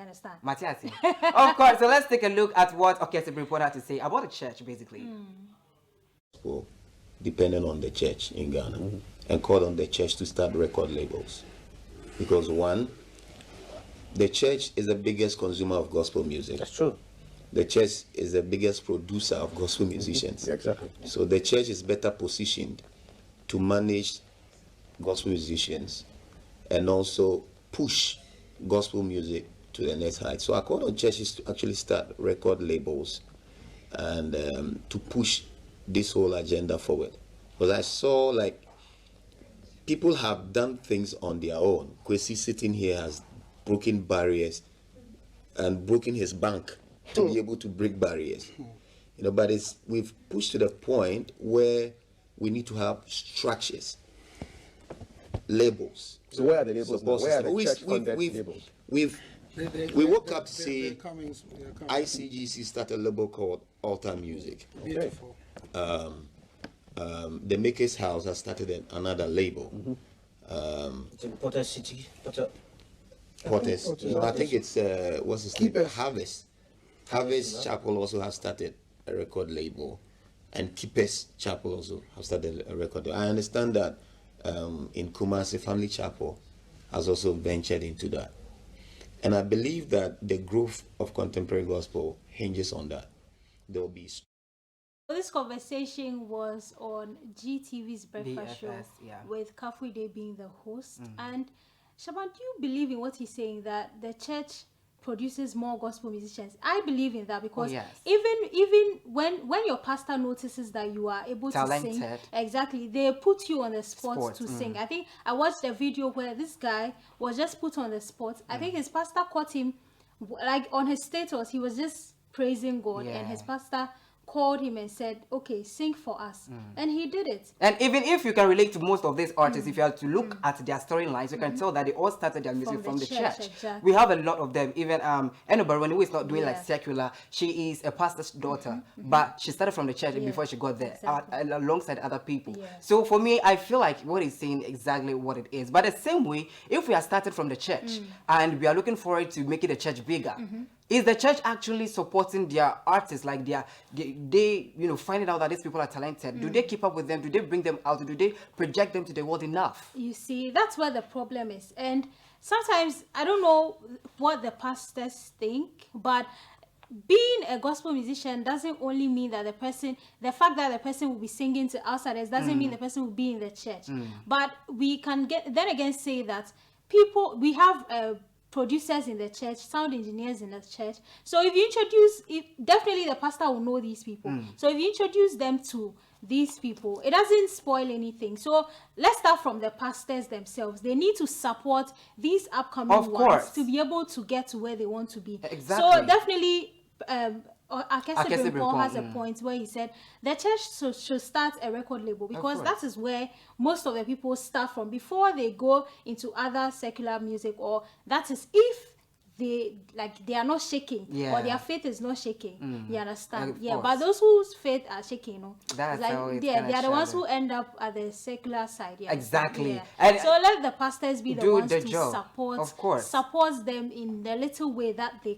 You understand? Matthias. Of course. So let's take a look at what Akesse Brempong had to say about the church, basically. Well, depending on the church in Ghana, and called on the church to start record labels. Because one, the church is the biggest consumer of gospel music. That's true. The church is the biggest producer of gospel musicians. Yeah, exactly. So the church is better positioned to manage gospel musicians and also push gospel music to the next height. So I call on churches to actually start record labels and to push this whole agenda forward. Because I saw like people have done things on their own. Kwesi sitting here has broken barriers and broken his bank to be able to break barriers. You know, but we've pushed to the point where we need to have structures, labels. So where are the labels now? Where are the church-funded labels? We woke up to say ICGC started a label called Altar Music. Beautiful. The Maker's House has started another label. Potter City. Potters. No, I think it's what's his name? Harvest. Harvest Chapel also has started a record label, and Keepers Chapel also have started a record label. I understand that in Kumasi Family Chapel has also ventured into that, and I believe that the growth of contemporary gospel hinges on that. There will be. This conversation was on GTV's Breakfast Show with Kafui Day being the host. And Shaban, do you believe in what he's saying that the church produces more gospel musicians? I believe in that because even when your pastor notices that you are able to sing, exactly, they put you on the spot to sing. I think I watched a video where this guy was just put on the spot. I think his pastor caught him, like on his status, he was just praising God, and his pastor called him and said, okay, sing for us. And he did it. And even if you can relate to most of these artists, if you have to look at their storylines, you can tell that they all started their music from the church. Exactly. We have a lot of them. Even Enobar, when he was not doing like secular, she is a pastor's daughter, but she started from the church before she got there, alongside other people. So for me, I feel like what he's saying exactly what it is. But the same way, if we are started from the church and we are looking forward to making the church bigger, is the church actually supporting their artists? Like they finding out that these people are talented? Do they keep up with them? Do they bring them out? Do they project them to the world enough? You see, that's where the problem is. And sometimes, I don't know what the pastors think, but being a gospel musician doesn't only mean that the fact that the person will be singing to outsiders doesn't mean the person will be in the church. But we can say that we have producers in the church, sound engineers in the church. So if you introduce, definitely the pastor will know these people. So if you introduce them to these people, it doesn't spoil anything. So let's start from the pastors themselves. They need to support these upcoming ones to be able to get to where they want to be. Exactly. So definitely, Akesse Brempong has a point where he said the church should start a record label, because that is where most of the people start from before they go into other secular music, or that is if they are not shaking or their faith is not shaking. You understand? But those whose faith are shaking, that's like they are the ones who end up at the secular side. Exactly. And so let the pastors be the ones to support them in the little way that they